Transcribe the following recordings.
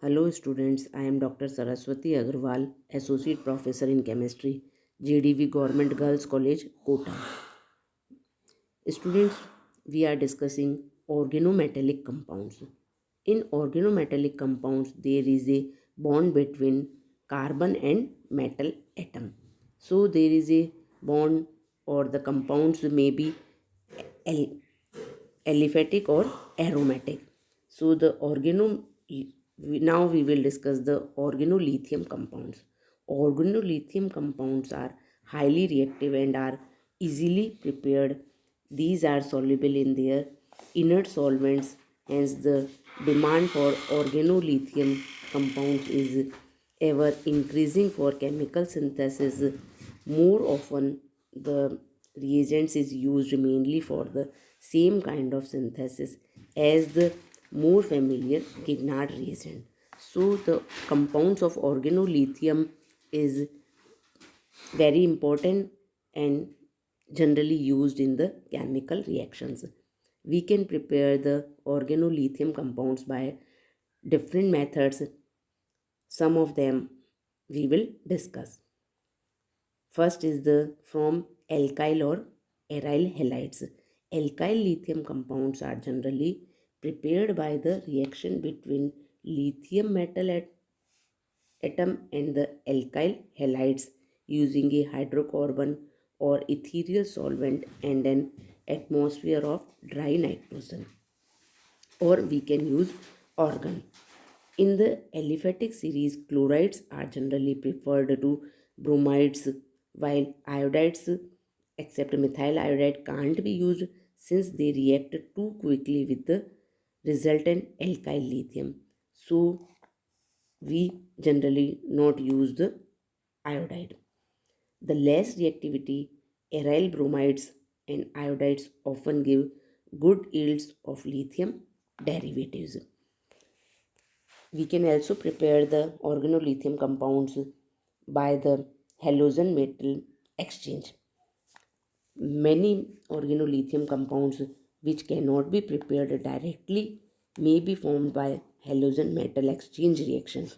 Hello students, I am Dr. Saraswati Agarwal, Associate Professor in Chemistry, JDV Government Girls College, Kota. Students, we are discussing organometallic compounds. In organometallic compounds, there is a bond between carbon and metal atom. So there is a bond or the compounds may be al- aliphatic or aromatic. So the now we will discuss the organolithium compounds. Organolithium compounds are highly reactive and are easily prepared. These are soluble in their inert solvents, hence the demand for organolithium compounds is ever increasing for chemical synthesis. More often, the reagents is used mainly for the same kind of synthesis as the more familiar Grignard reagent. So the compounds of organolithium is very important and generally used in the chemical reactions. We can prepare the organolithium compounds by different methods. Some of them we will discuss. First is the from alkyl or aryl halides. Alkyl lithium compounds are generally prepared by the reaction between lithium metal atom and the alkyl halides using a hydrocarbon or ethereal solvent and an atmosphere of dry nitrogen, or we can use argon. In the aliphatic series, chlorides are generally preferred to bromides, while iodides, except methyl iodide, can't be used since they react too quickly with the resultant alkyl lithium. So, we generally not use the iodide. The less reactivity, aryl bromides and iodides often give good yields of lithium derivatives. We can also prepare the organolithium compounds by the halogen metal exchange. Many organolithium compounds which cannot be prepared directly may be formed by halogen metal exchange reactions.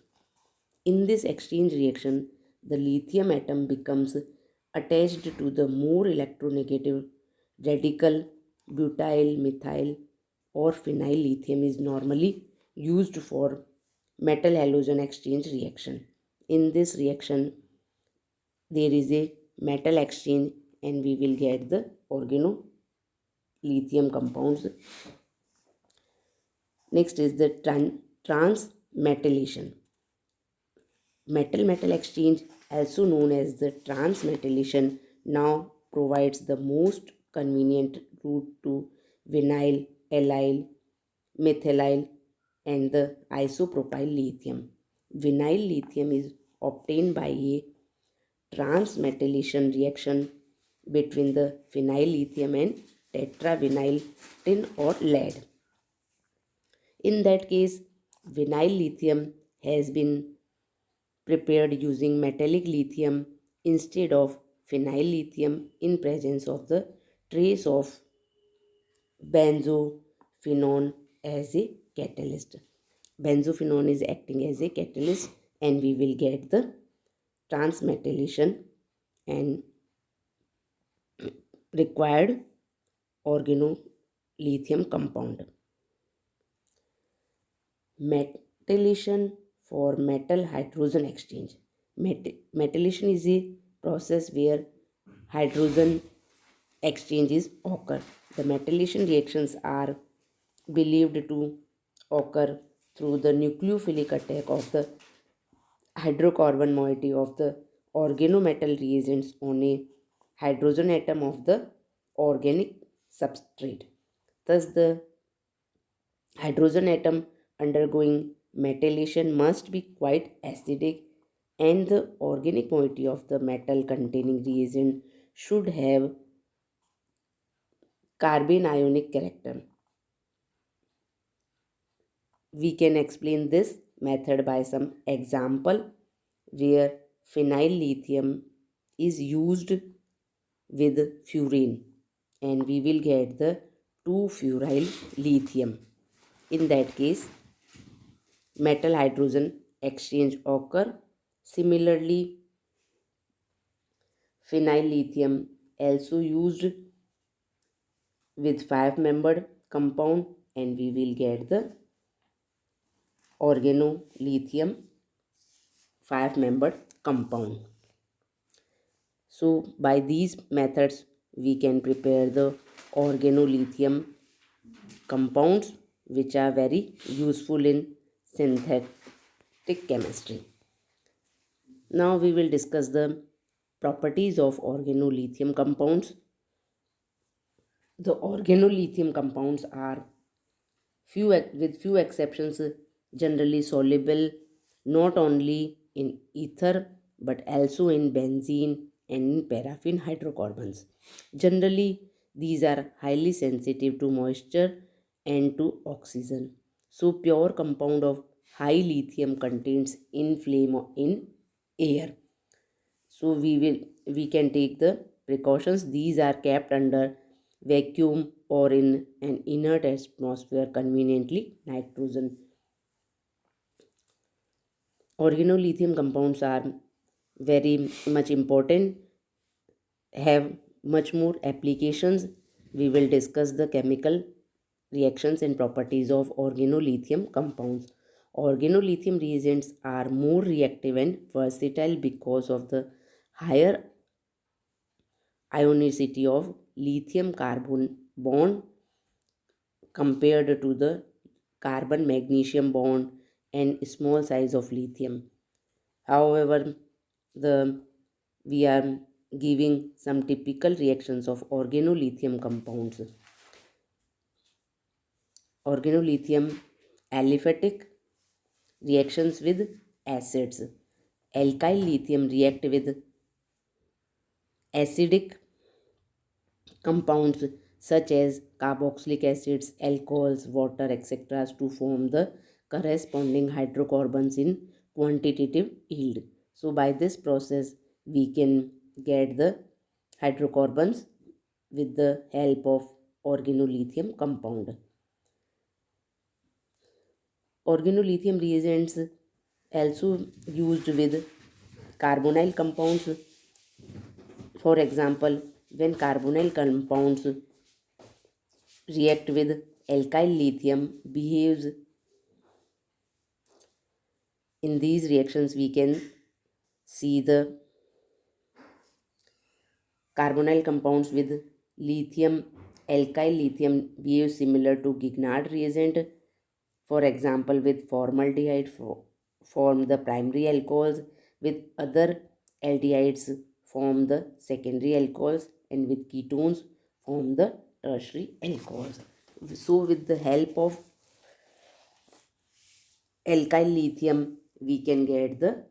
In this exchange reaction, the lithium atom becomes attached to the more electronegative radical butyl, methyl, or phenyl. Lithium is normally used for metal halogen exchange reaction. In this reaction, there is a metal exchange and we will get the organolithium compounds. Next is the transmetallation. Metal-metal exchange, also known as the transmetallation, now provides the most convenient route to vinyl, allyl, methylyl, and the isopropyl lithium. Vinyl lithium is obtained by a transmetallation reaction between the phenyl lithium and tetravinyl tin or lead. In that case, vinyl lithium has been prepared using metallic lithium instead of phenyl lithium in presence of the trace of benzophenone as a catalyst. Benzophenone is acting as a catalyst and we will get the transmetallation and required organolithium compound. Metallation for metal hydrogen exchange. Metallation is a process where hydrogen exchanges occur. The metallation reactions are believed to occur through the nucleophilic attack of the hydrocarbon moiety of the organometal reagents on a hydrogen atom of the organic substrate. Thus, the hydrogen atom undergoing metallation must be quite acidic and the organic moiety of the metal containing reagent should have carbanionic character. We can explain this method by some example where phenyl lithium is used with furane and we will get the 2-furyl lithium. In that case, metal hydrogen exchange occur. Similarly, phenyl lithium also used with 5-membered compound, and we will get the organolithium 5-membered compound. So by these methods we can prepare the organolithium compounds, which are very useful in synthetic chemistry. Now we will discuss the properties of organolithium compounds. The organolithium compounds are with few exceptions generally soluble not only in ether but also in benzene and in paraffin hydrocarbons. Generally, these are highly sensitive to moisture and to oxygen. So pure compound of high lithium contains in flame in air. So we can take the precautions. These are kept under vacuum or in an inert atmosphere conveniently. Nitrogen. Organolithium compounds are very much important, have much more applications. We will discuss the chemical reactions and properties of organolithium compounds. Organolithium reagents are more reactive and versatile because of the higher ionicity of lithium carbon bond compared to the carbon magnesium bond and small size of lithium. However, the we are giving some typical reactions of organolithium compounds. Organolithium aliphatic reactions with acids. Alkyl lithium react with acidic compounds such as carboxylic acids, alcohols, water, etc. to form the corresponding hydrocarbons in quantitative yield. So by this process we can get the hydrocarbons with the help of organolithium compound. Organolithium reagents also used with carbonyl compounds. For example, when carbonyl compounds react with alkyl lithium behaves in these reactions, we can see the carbonyl compounds with lithium alkyl lithium behaves similar to Grignard reagent. For example, with formaldehyde form the primary alcohols, with other aldehydes form the secondary alcohols, and with ketones form the tertiary alcohols. So with the help of alkyl lithium we can get the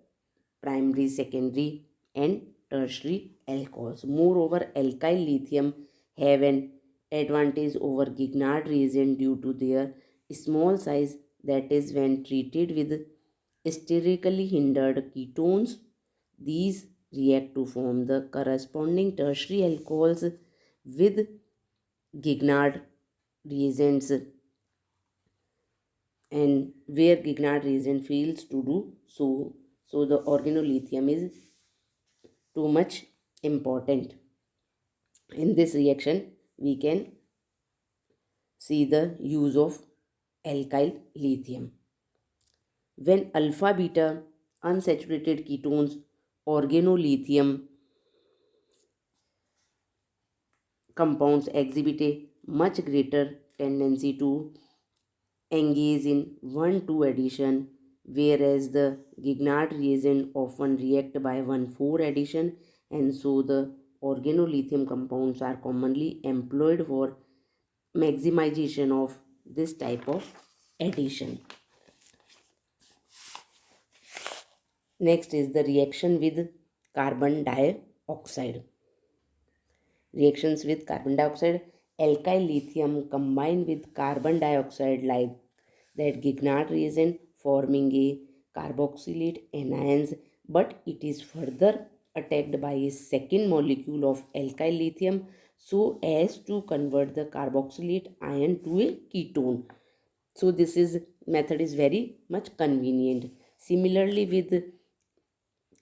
primary, secondary and tertiary alcohols. Moreover, alkyl lithium have an advantage over Grignard reagent due to their small size, that is when treated with sterically hindered ketones these react to form the corresponding tertiary alcohols with Grignard reagents, and where Grignard reagent fails to do so, so the organolithium is too much important. In this reaction, we can see the use of alkyl lithium. When alpha beta unsaturated ketones organolithium compounds exhibit a much greater tendency to engage in 1,2 addition, whereas the Grignard reagent often react by 1,4 addition, and so the organolithium compounds are commonly employed for maximization of this type of addition. Next is the reaction with carbon dioxide. Reactions with carbon dioxide, alkyl lithium combined with carbon dioxide like that Grignard reagent forming a carboxylate anions, but it is further attacked by a second molecule of alkyl lithium so as to convert the carboxylate ion to a ketone. So this is method is very much convenient. Similarly, with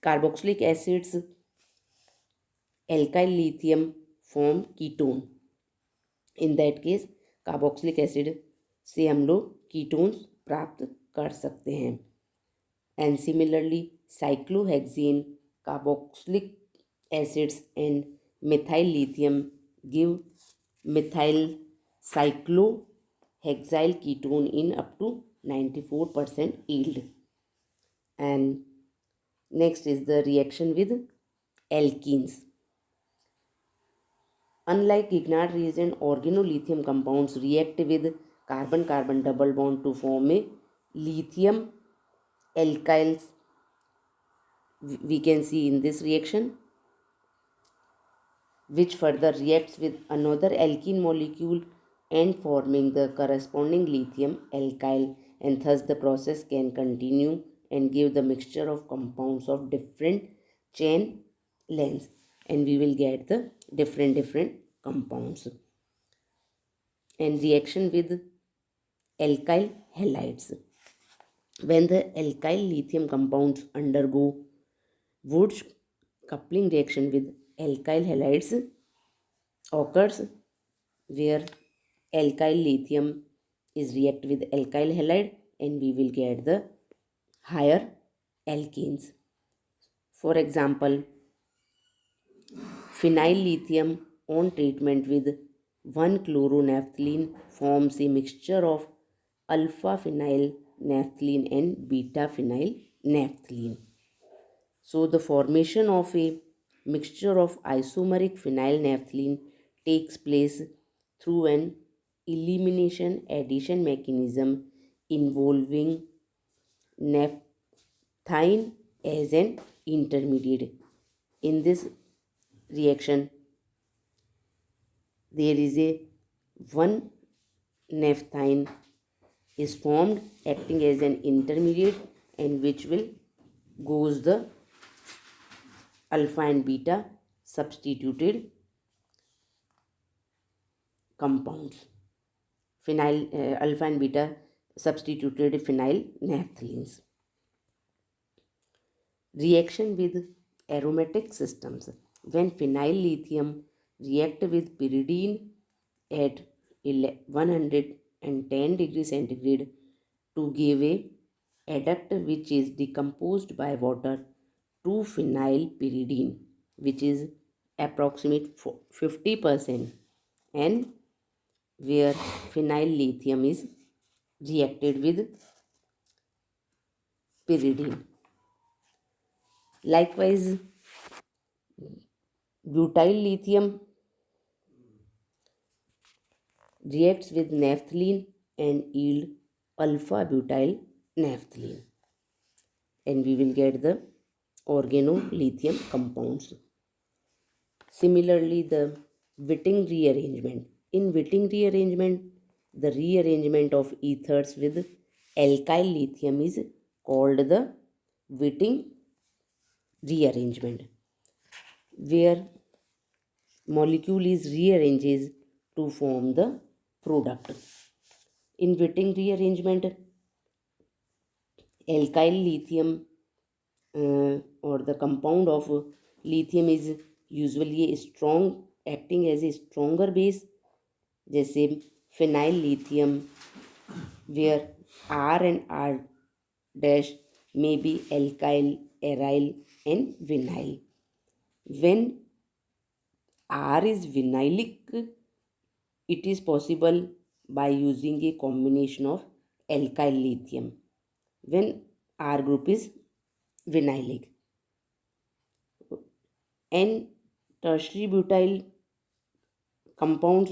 carboxylic acids, alkyl lithium form ketone. In that case carboxylic acid से हम लोग ketones प्राप्त कर सकते हैं. And similarly cyclohexane, carboxylic acids and methyl lithium give methyl cyclohexyl ketone in up to 94% yield. And next is the reaction with alkenes. Unlike Grignard reagent, organolithium compounds react with carbon-carbon double bond to form a lithium alkyls. We can see in this reaction, which further reacts with another alkene molecule and forming the corresponding lithium alkyl, and thus the process can continue and give the mixture of compounds of different chain lengths, and we will get the different compounds. And reaction with alkyl halides. When the alkyl lithium compounds undergo Wood's coupling reaction with alkyl halides occurs, where alkyl lithium is react with alkyl halide, and we will get the higher alkenes. For example, phenyl lithium on treatment with 1-chloro-naphthalene forms a mixture of alpha phenyl naphthalene and beta phenyl naphthalene. So the formation of a mixture of isomeric phenyl naphthalene takes place through an elimination addition mechanism involving naphthine as an intermediate. In this reaction, there is a one naphthine is formed acting as an intermediate, and which will goes the alpha and beta substituted compounds, alpha and beta substituted phenyl naphthalenes. Reaction with aromatic systems. When phenyl lithium react with pyridine at 110 degrees centigrade to give a adduct which is decomposed by water to phenyl pyridine, which is approximate 50%, and where phenyl lithium is reacted with pyridine. Likewise, butyl lithium reacts with naphthalene and yield alpha butyl naphthalene, and we will get the organolithium compounds. Similarly, the Wittig rearrangement. In Wittig rearrangement, the rearrangement of ethers with alkyl lithium is called the Wittig rearrangement, where molecule is rearranges to form the product. In Wittig rearrangement, alkyl lithium or the compound of lithium is usually a strong acting as a stronger base, जैसे phenyl lithium, where R and R dash may be alkyl, aryl and vinyl. When R is vinylic, it is possible by using a combination of alkyl lithium when R group is vinylic. And tertiary butyl compounds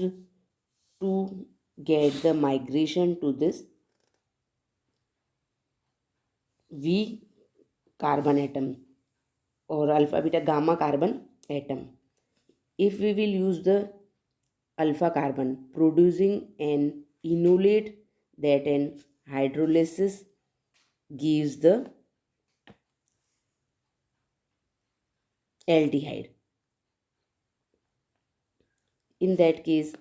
to get the migration to this V carbon atom or alpha beta gamma carbon atom. If we will use the alpha carbon, producing an enolate, that an hydrolysis gives the aldehyde. In that case,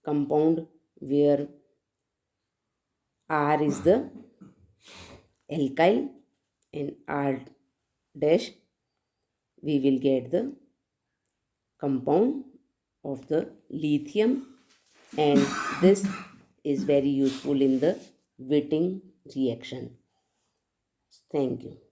compound where R is the alkyl, and R dash we will get the compound of the lithium, and this is very useful in the Witting reaction. Thank you.